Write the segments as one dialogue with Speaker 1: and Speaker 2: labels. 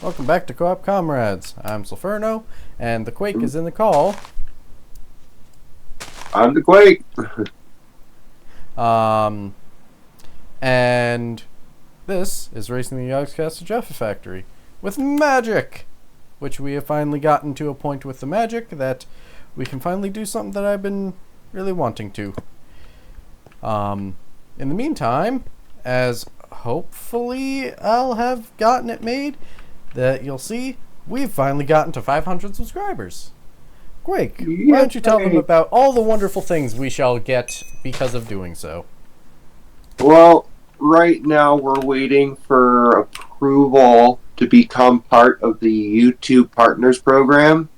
Speaker 1: Welcome back to Co-op Comrades. I'm Sulfurno, and the Quake is in the call.
Speaker 2: I'm the Quake.
Speaker 1: And this is Racing the Yogscast to Jaffa Factory with magic, which we have finally gotten to a point with the magic that we can finally do something that I've been really wanting to. In the meantime, as hopefully I'll have gotten it made, that you'll see, we've finally gotten to 500 subscribers. Quake, why don't you tell them about all the wonderful things we shall get because of doing so?
Speaker 2: Well, right now we're waiting for approval to become part of the YouTube Partners Program.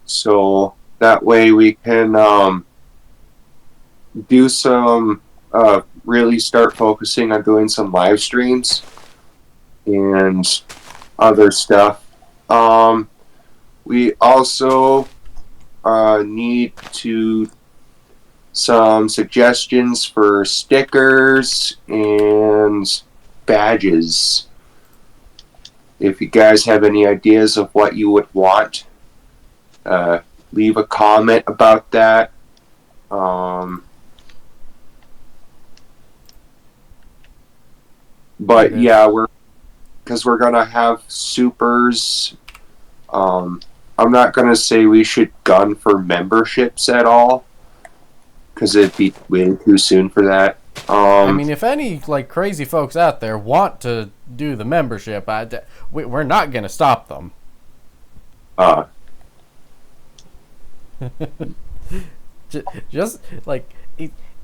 Speaker 2: So that way we can do some, really start focusing on doing some live streams and other stuff. We also need some suggestions for stickers and badges. If you guys have any ideas of what you would want, leave a comment about that. But yeah, we're gonna have supers. I'm not gonna say we should gun for memberships at all, because it'd be way too soon for that.
Speaker 1: I mean, if any crazy folks out there want to do the membership, we're not gonna stop them. Just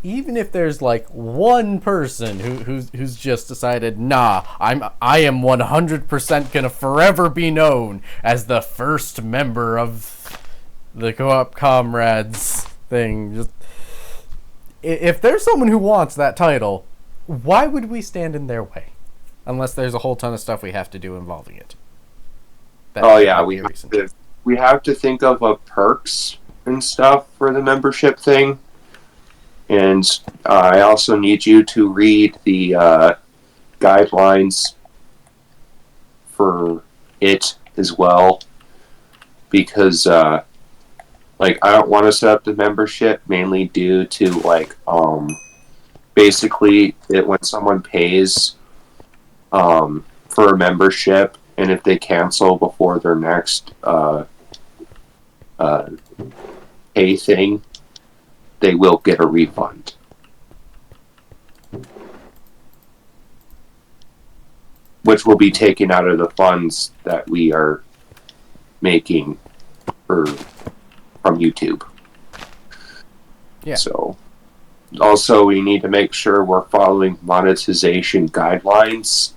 Speaker 1: even if there's one person who's just decided, nah, I am 100% gonna forever be known as the first member of the Co-op Comrades thing. Just if there's someone who wants that title, why would we stand in their way? Unless there's a whole ton of stuff we have to do involving it.
Speaker 2: We have to think of perks and stuff for the membership thing. And I also need you to read the guidelines for it as well, because I don't want to set up the membership mainly due to basically when someone pays for a membership, and if they cancel before their next pay thing, they will get a refund. Which will be taken out of the funds that we are making from YouTube.
Speaker 1: Yeah.
Speaker 2: So, also we need to make sure we're following monetization guidelines,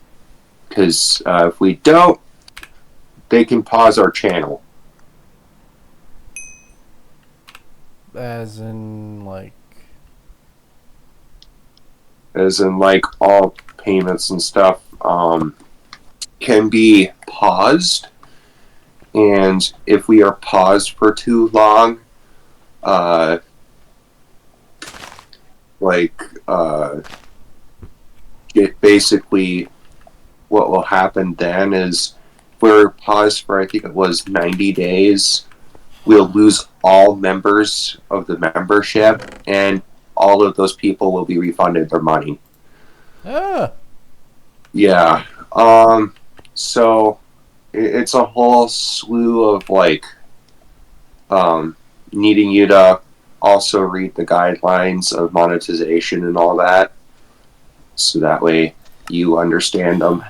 Speaker 2: because if we don't, they can pause our channel.
Speaker 1: As in
Speaker 2: all payments and stuff can be paused, and if we are paused for too long, it basically what will happen then is we're paused for, I think it was 90 days. We'll lose all members of the membership, and all of those people will be refunded their money. Yeah. So it's a whole slew of needing you to also read the guidelines of monetization and all that, so that way you understand them.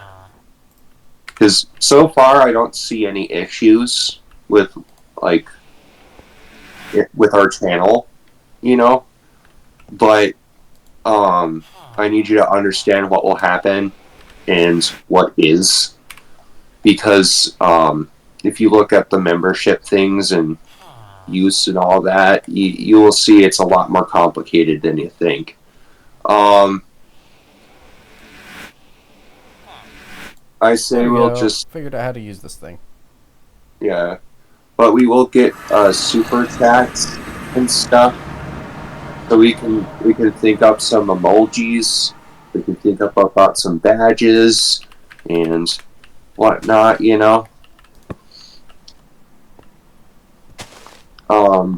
Speaker 2: Because so far I don't see any issues with with our channel, but I need you to understand what will happen and what is, because if you look at the membership things and use and all that, you will see it's a lot more complicated than you think. I say we'll just
Speaker 1: figured out how to use this thing.
Speaker 2: Yeah. But we will get super chats and stuff, so we can think up some emojis. We can think up about some badges, and whatnot, you know.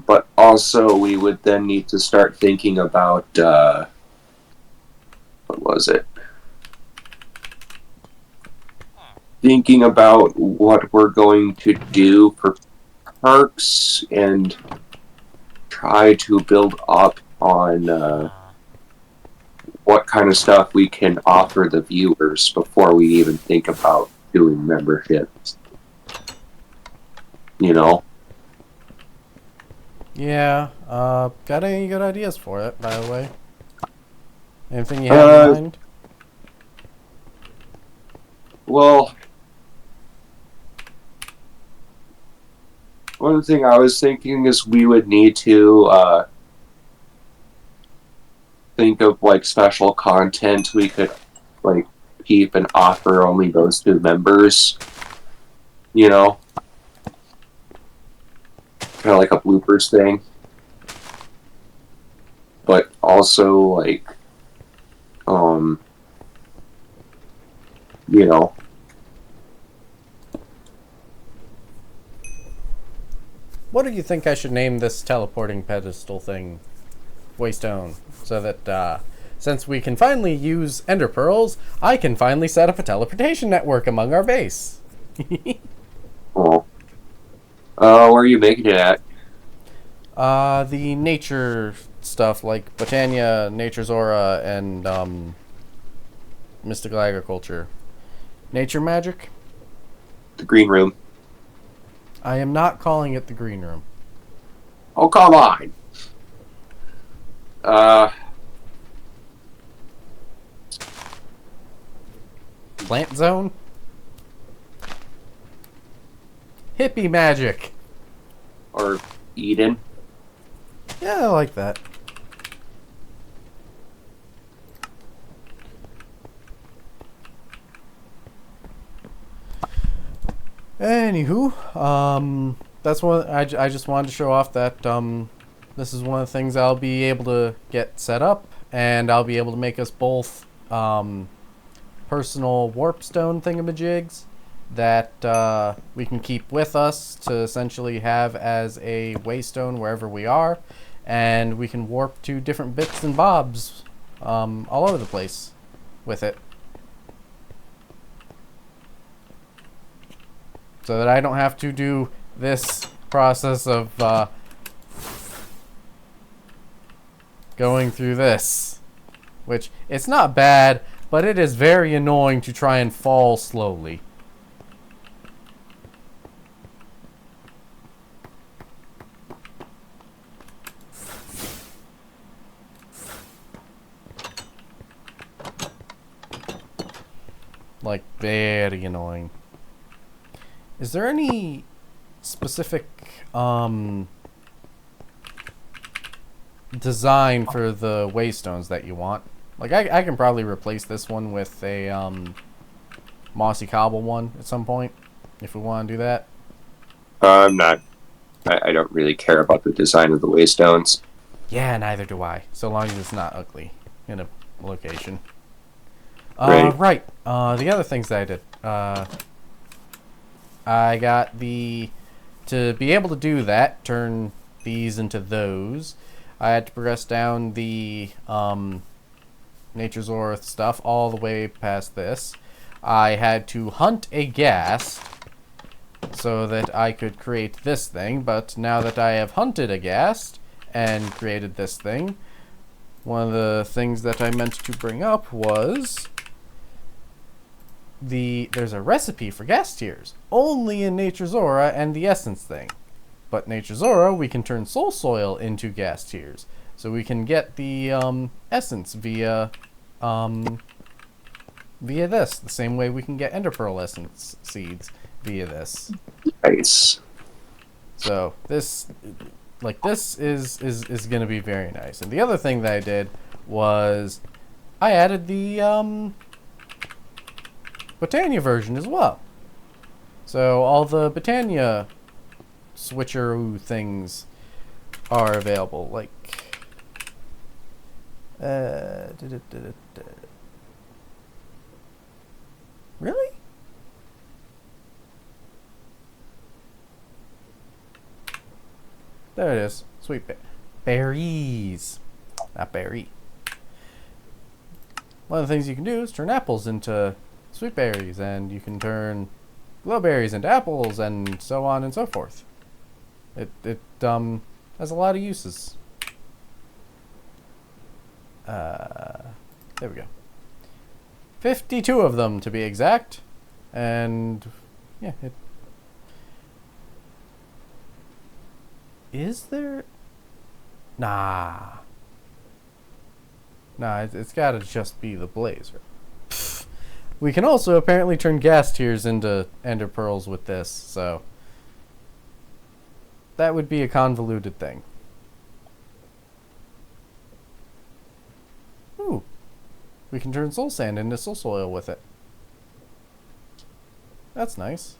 Speaker 2: But also we would then need to start thinking about what was it? Thinking about what we're going to do for perks and try to build up on what kind of stuff we can offer the viewers before we even think about doing memberships. You know?
Speaker 1: Yeah. Got any good ideas for it, by the way? Anything you have in mind?
Speaker 2: Well, one thing I was thinking is we would need to think of like special content we could like keep and offer only those to members. You know? Kind of like a bloopers thing. But also like you know,
Speaker 1: What do you think I should name this teleporting pedestal thing? Waystone. So that, since we can finally use ender pearls, I can finally set up a teleportation network among our base.
Speaker 2: well, where are you making it at?
Speaker 1: The nature stuff like Botania, Nature's Aura, and, Mystical Agriculture. Nature Magic?
Speaker 2: The green room.
Speaker 1: I am not calling it the Green Room.
Speaker 2: Oh, come on!
Speaker 1: Plant Zone? Hippie Magic!
Speaker 2: Or Eden.
Speaker 1: Yeah, I like that. Anywho, that's one. I just wanted to show off that this is one of the things I'll be able to get set up, and I'll be able to make us both personal warpstone thingamajigs that we can keep with us to essentially have as a waystone wherever we are, and we can warp to different bits and bobs all over the place with it. So that I don't have to do this process of going through this. Which, it's not bad, but it is very annoying to try and fall slowly. Like, very annoying. Is there any specific design for the waystones that you want? Like, I can probably replace this one with a mossy cobble one at some point, if we want to do that.
Speaker 2: I'm not. I don't really care about the design of the waystones.
Speaker 1: Yeah, neither do I, so long as it's not ugly in a location.
Speaker 2: Right.
Speaker 1: The other things that I did. I got to be able to do that, turn these into those, I had to progress down the Nature's Aura stuff all the way past this. I had to hunt a ghast so that I could create this thing, but now that I have hunted a ghast and created this thing, one of the things that I meant to bring up was there's a recipe for ghast tears only in Nature's Aura and the essence thing. But Nature's Aura, we can turn soul soil into ghast tears, so we can get the essence via this, the same way we can get ender pearl essence seeds via this.
Speaker 2: Nice.
Speaker 1: So this is gonna be very nice. And the other thing that I did was I added the Botania version as well. So all the Botania switcheroo things are available. Like, really? There it is. Sweet berries. Not berry. One of the things you can do is turn apples into sweet berries, and you can turn glowberries into apples, and so on and so forth. It has a lot of uses. There we go. 52 of them to be exact. And yeah, is there? Nah, it's gotta just be the blaze. Pfft. We can also apparently turn gas tears into ender pearls with this, so that would be a convoluted thing. Ooh, we can turn soul sand into soul soil with it. That's nice.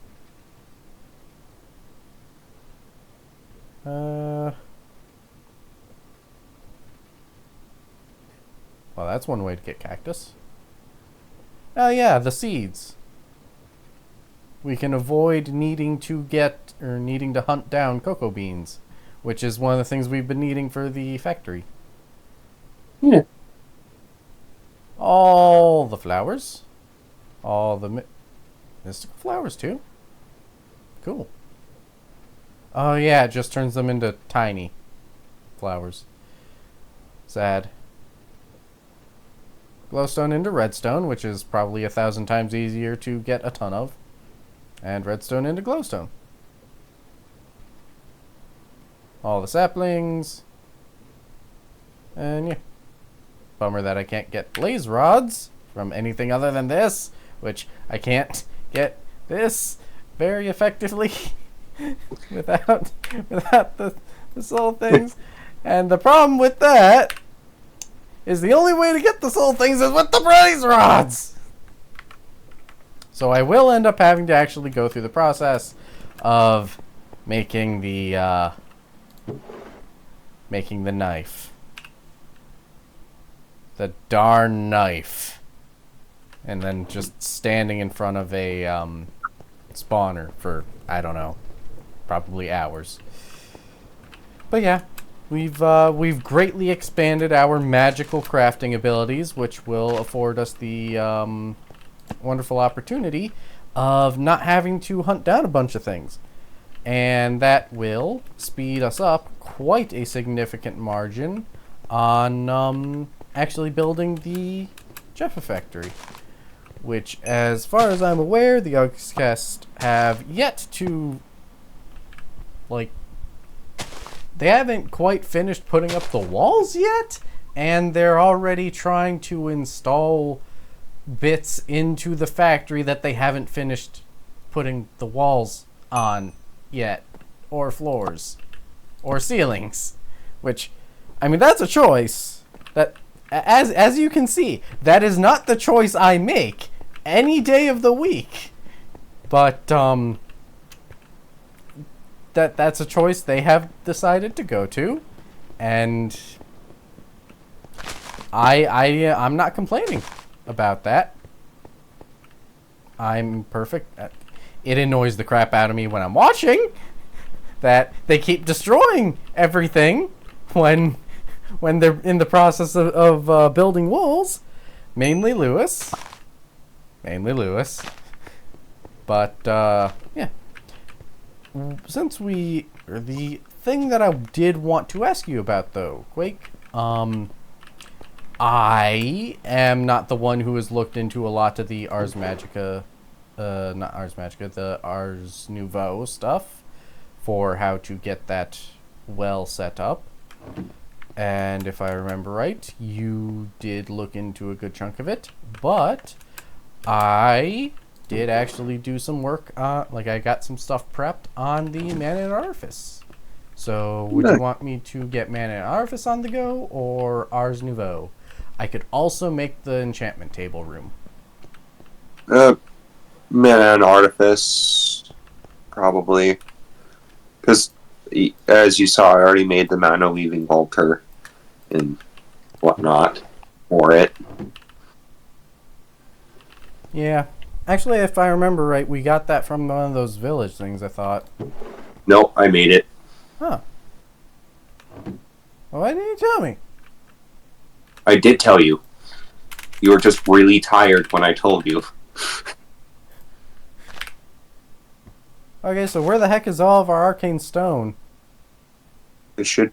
Speaker 1: Well, that's one way to get cactus. Oh yeah, the seeds. We can avoid needing to hunt down cocoa beans, which is one of the things we've been needing for the factory.
Speaker 2: Yeah.
Speaker 1: All the flowers. All the mystical flowers too. Cool. Oh yeah, it just turns them into tiny flowers. Sad. Glowstone into redstone, which is probably 1,000 times easier to get a ton of. And redstone into glowstone. All the saplings. And yeah. Bummer that I can't get blaze rods from anything other than this, which I can't get this very effectively without the soul things. And the problem with that is the only way to get the soul things is with the blaze rods. So I will end up having to actually go through the process of making the knife. The darn knife. And then just standing in front of a spawner for, I don't know, probably hours. But yeah, we've greatly expanded our magical crafting abilities, which will afford us the wonderful opportunity of not having to hunt down a bunch of things. And that will speed us up quite a significant margin on actually building the Jaffa Factory, which, as far as I'm aware, the Yogscast have yet to, like, they haven't quite finished putting up the walls yet, and they're already trying to install bits into the factory that they haven't finished putting the walls on yet, or floors, or ceilings, which, I mean, that's a choice. That, as you can see, that is not the choice I make any day of the week. But that's a choice they have decided to go to, and I'm not complaining about that. I'm perfect. It annoys the crap out of me when I'm watching that they keep destroying everything when they're in the process of building walls. Mainly Lewis. But yeah. Since the thing that I did want to ask you about, though, Quake, I am not the one who has looked into a lot of the Ars Magica, not Ars Magica, the Ars Nouveau stuff for how to get that well set up. And if I remember right, you did look into a good chunk of it, but I did actually do some work, like I got some stuff prepped on the Mana and Artifice. So would you want me to get Mana and Artifice on the go, or Ars Nouveau? I could also make the enchantment table room.
Speaker 2: Mana and Artifice, probably. Because, as you saw, I already made the Mana Weaving Altar and whatnot for it.
Speaker 1: Yeah. Actually, if I remember right, we got that from one of those village things, I thought.
Speaker 2: Nope, I made it.
Speaker 1: Huh. Why didn't you tell me?
Speaker 2: I did tell you. You were just really tired when I told you.
Speaker 1: Okay, so where the heck is all of our arcane stone?
Speaker 2: It should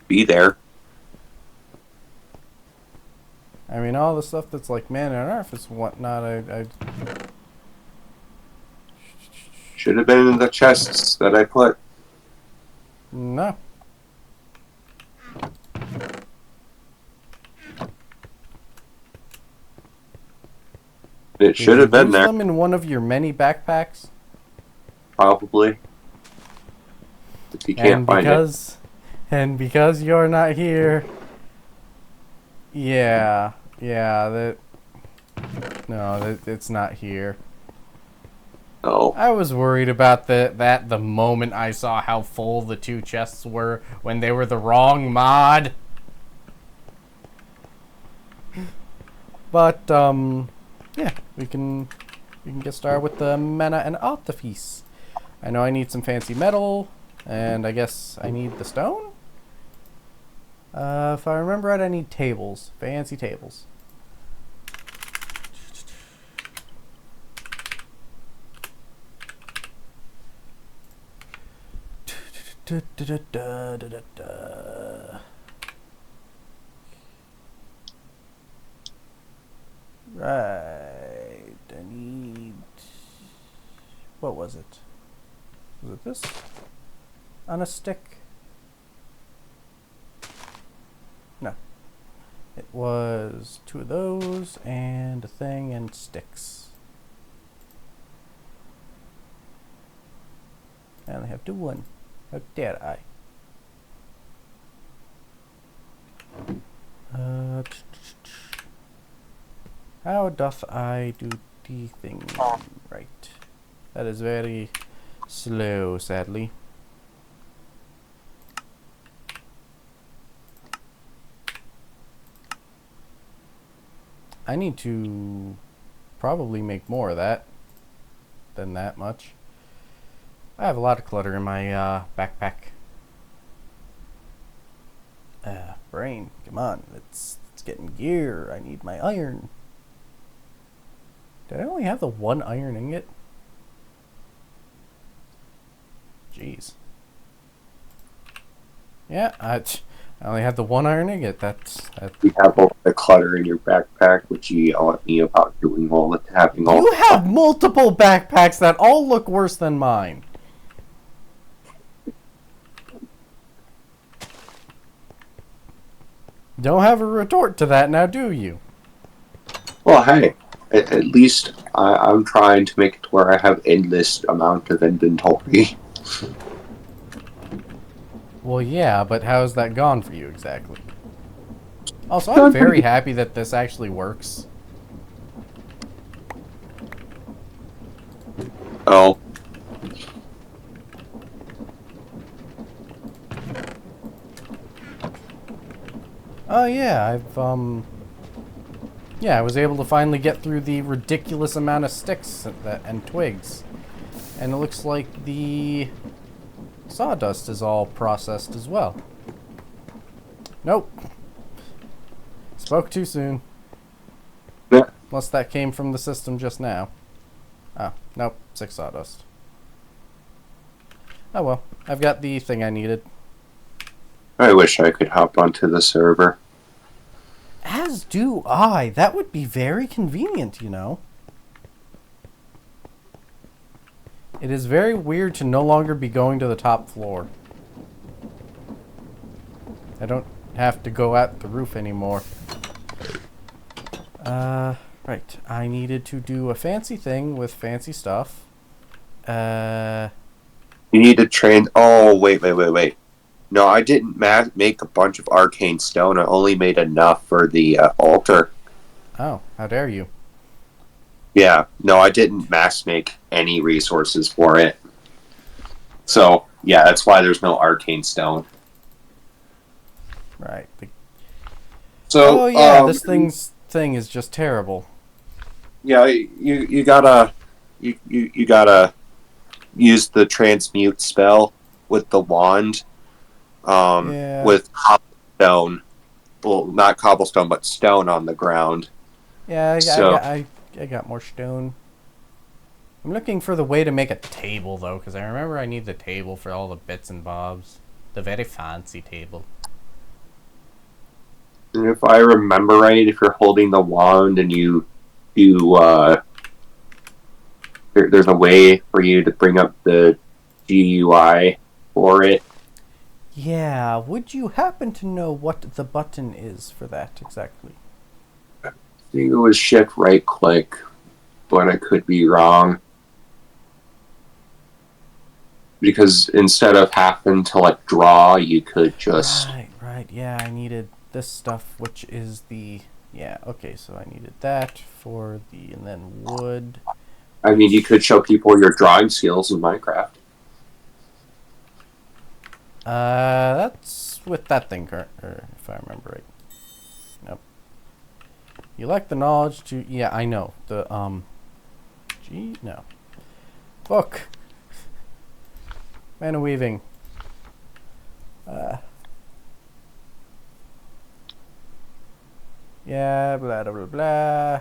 Speaker 2: be there.
Speaker 1: I mean, all the stuff that's like mana and earth and whatnot, I
Speaker 2: Should have been in the chests that I put.
Speaker 1: No.
Speaker 2: It should have been
Speaker 1: Use
Speaker 2: there.
Speaker 1: them in one of your many backpacks?
Speaker 2: Probably. If you can't find it.
Speaker 1: And because you're not here, no, it's not here.
Speaker 2: No.
Speaker 1: I was worried about that the moment I saw how full the two chests were when they were the wrong mod. But yeah, we can get started with the mana and artifice. I know I need some fancy metal, and I guess I need the stone. If I remember right, I need tables, fancy tables. Right, I need... What was it? Was it this? On a stick? No. It was 2 of those, and a thing, and sticks. I only have to 1. How dare I? How doth I do the thing right? That is very slow, sadly. I need to probably make more of that than that much. I have a lot of clutter in my backpack. Brain, come on, let's get in gear. I need my iron. Did I only have the 1 iron ingot? Jeez. Yeah, I only have the 1 iron ingot. That's
Speaker 2: You have all the clutter in your backpack, which you yell at me about doing all the having all.
Speaker 1: You have multiple backpacks that all look worse than mine. Don't have a retort to that now, do you?
Speaker 2: Well, hey, at least I'm trying to make it to where I have endless amount of inventory.
Speaker 1: Well, yeah, but how's that gone for you exactly? Also, I'm very happy that this actually works.
Speaker 2: Oh.
Speaker 1: Oh yeah, I was able to finally get through the ridiculous amount of sticks and twigs. And it looks like the sawdust is all processed as well. Nope. Spoke too soon.
Speaker 2: Yeah.
Speaker 1: Unless that came from the system just now. Oh, nope, 6 sawdust. Oh well, I've got the thing I needed.
Speaker 2: I wish I could hop onto the server.
Speaker 1: As do I. That would be very convenient, you know. It is very weird to no longer be going to the top floor. I don't have to go at the roof anymore. Right. I needed to do a fancy thing with fancy stuff.
Speaker 2: You need to train. Oh, wait. No, I didn't make a bunch of arcane stone. I only made enough for the altar.
Speaker 1: Oh, how dare you.
Speaker 2: Yeah, no, I didn't mass make any resources for it. So, yeah, that's why there's no arcane stone.
Speaker 1: Right.
Speaker 2: So,
Speaker 1: oh, yeah, this thing is just terrible.
Speaker 2: Yeah, you gotta use the transmute spell with the wand,
Speaker 1: Yeah.
Speaker 2: with cobblestone. Well, not cobblestone, but stone on the ground.
Speaker 1: Yeah,
Speaker 2: So
Speaker 1: I got more stone. I'm looking for the way to make a table, though, because I remember I need the table for all the bits and bobs. The very fancy table.
Speaker 2: and if I remember right, if you're holding the wand and there's a way for you to bring up the GUI for it.
Speaker 1: Yeah, would you happen to know what the button is for that exactly?
Speaker 2: I think it was shift right click, but I could be wrong. Because instead of having to like draw, you could just.
Speaker 1: Right, yeah, I needed this stuff, which is the... Yeah, okay, so I needed that for the... and then wood.
Speaker 2: I mean, you could show people your drawing skills in Minecraft.
Speaker 1: That's with that thing, if I remember right. Nope. You lack the knowledge to... Yeah, I know. The, no. Book. Mana weaving. Yeah, blah, blah, blah, blah.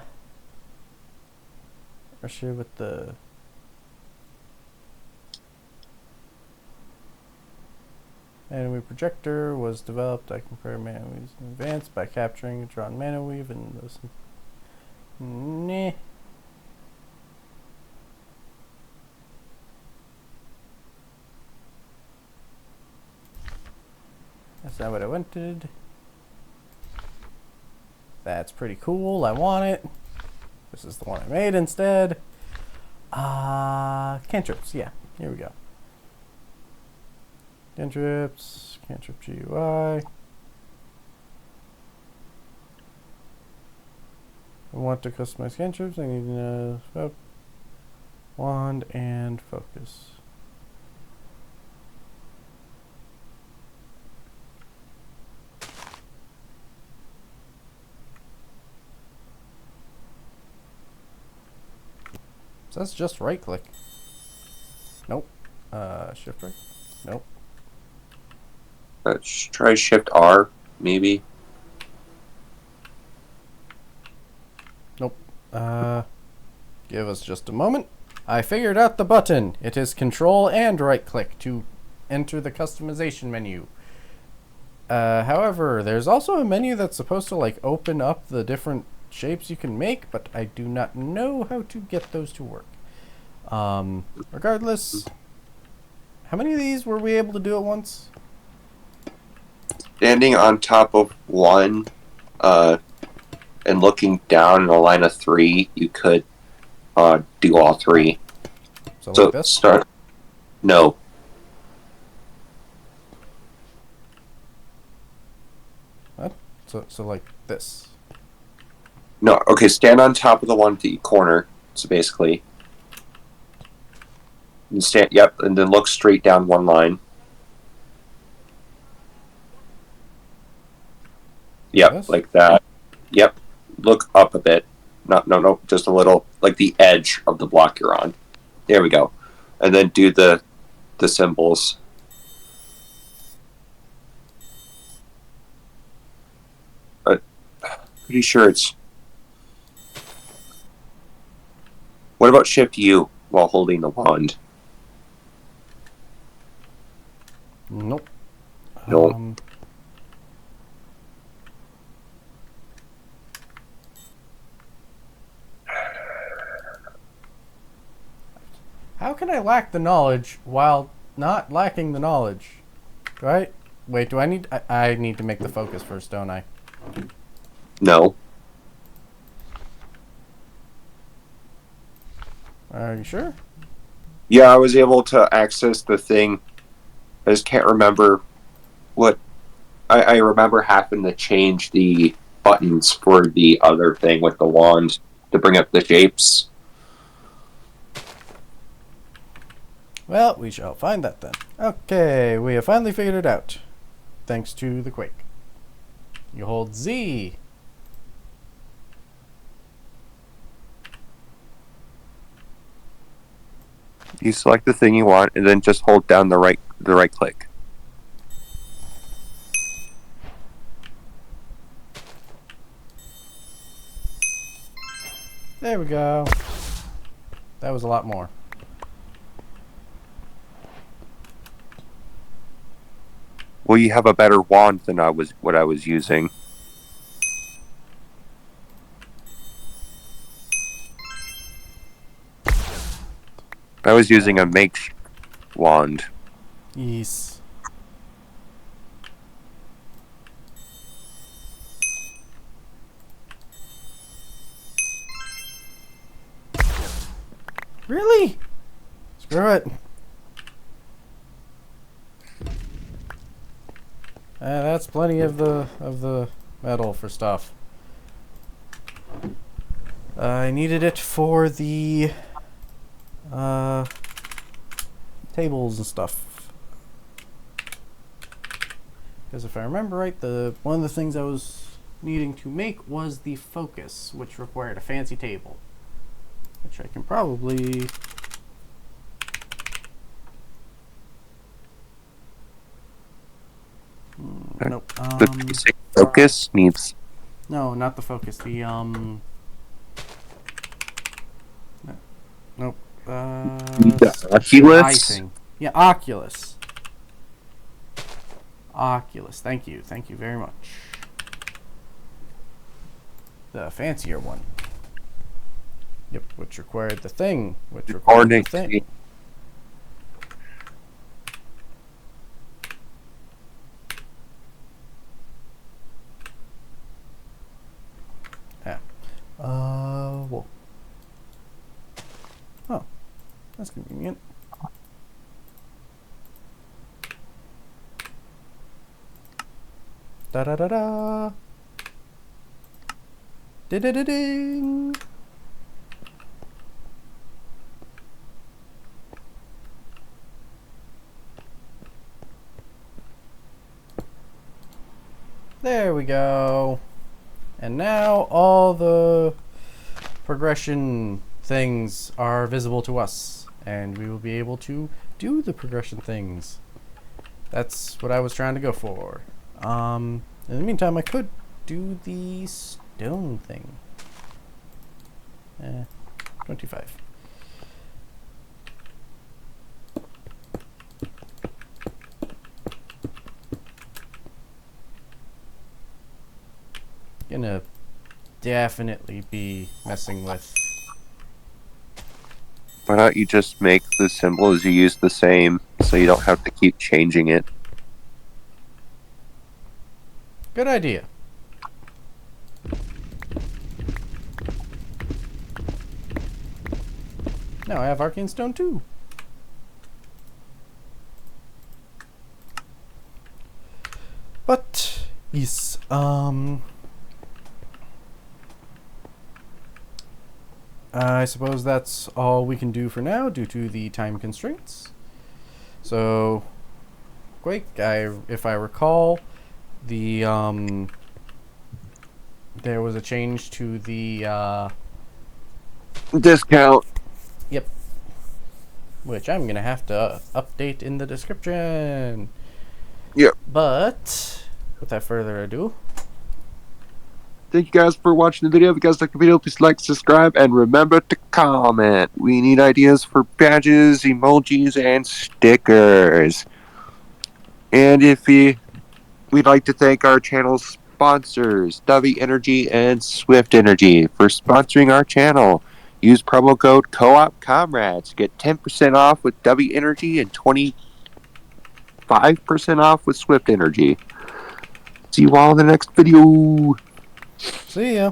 Speaker 1: Pressure with the... Mana weave projector was developed. I compare mana weaves in advance by capturing a drawn mana weave and those... Nah. That's not what I wanted. That's pretty cool. I want it. This is the one I made instead. Cantrips. Yeah, here we go. Cantrips. Cantrip GUI. I want to customize cantrips. I need to know wand and focus. So that's just right click. Nope. Shift right. Nope.
Speaker 2: Let's try shift R, maybe.
Speaker 1: Nope. Give us just a moment. I figured out the button. It is control and right click to enter the customization menu. However, there's also a menu that's supposed to like open up the different shapes you can make, but I do not know how to get those to work. Regardless, how many of these were we able to do at once?
Speaker 2: Standing on top of one, and looking down in a line of three, you could do all three.
Speaker 1: So
Speaker 2: So
Speaker 1: like this?
Speaker 2: start. No.
Speaker 1: What? So like this.
Speaker 2: No. Okay. Stand on top of the one at the corner. So basically, and stand. Yep, and then look straight down one line. Yep,
Speaker 1: This?
Speaker 2: like that. Yep. Look up a bit. No, just a little, like the edge of the block you're on. There we go. And then do the symbols. Pretty sure it's... What about Shift U while holding the wand?
Speaker 1: Nope.
Speaker 2: No.
Speaker 1: How can I lack the knowledge while not lacking the knowledge? Right? Wait, do I need... I need to make the focus first, don't I?
Speaker 2: No.
Speaker 1: Are you sure?
Speaker 2: Yeah, I was able to access the thing. I just can't remember what... I remember having to change the buttons for the other thing with the wand to bring up the shapes.
Speaker 1: Well, we shall find that then. Okay, we have finally figured it out. Thanks to the quake. You hold Z.
Speaker 2: You select the thing you want, and then just hold down the right the right click.
Speaker 1: There we go. That was a lot more.
Speaker 2: Well, you have a better wand than what I was using. I was using a makeshift wand.
Speaker 1: Yes. Really? Screw it. That's plenty of the metal for stuff. I needed it for the tables and stuff. Because if I remember right, one of the things I was needing to make was the focus, which required a fancy table, which I can probably. Nope.
Speaker 2: The basic focus needs.
Speaker 1: No, not the focus. The Nope.
Speaker 2: The
Speaker 1: eye
Speaker 2: Oculus.
Speaker 1: thing. Yeah, Oculus. Oculus. Thank you. Thank you very much. The fancier one. Yep, which required the thing. Which required the thing. Yeah. Whoa. Oh, that's convenient. Da da da da. Da da da ding. There we go. And now all the progression things are visible to us, and we will be able to do the progression things. That's what I was trying to go for. In the meantime, I could do the stone thing. 25. Gonna definitely be messing with.
Speaker 2: Why don't you just make the symbols you use the same, so you don't have to keep changing it?
Speaker 1: Good idea. Now I have arcane stone too. But yes, I suppose that's all we can do for now due to the time constraints. So, Quake, if I recall, there was a change to the
Speaker 2: Discount.
Speaker 1: Yep. Which I'm gonna have to update in the description.
Speaker 2: Yep.
Speaker 1: But without further ado,
Speaker 2: Thank you guys for watching the video. If you guys like the video, please like, subscribe, and remember to comment. We need ideas for badges, emojis, and stickers. And we'd like to thank our channel sponsors, Dovey Energy and Swift Energy, for sponsoring our channel. Use promo code Co-op Comrades to get 10% off with Dovey Energy and 25% off with Swift Energy. See you all in the next video.
Speaker 1: see ya.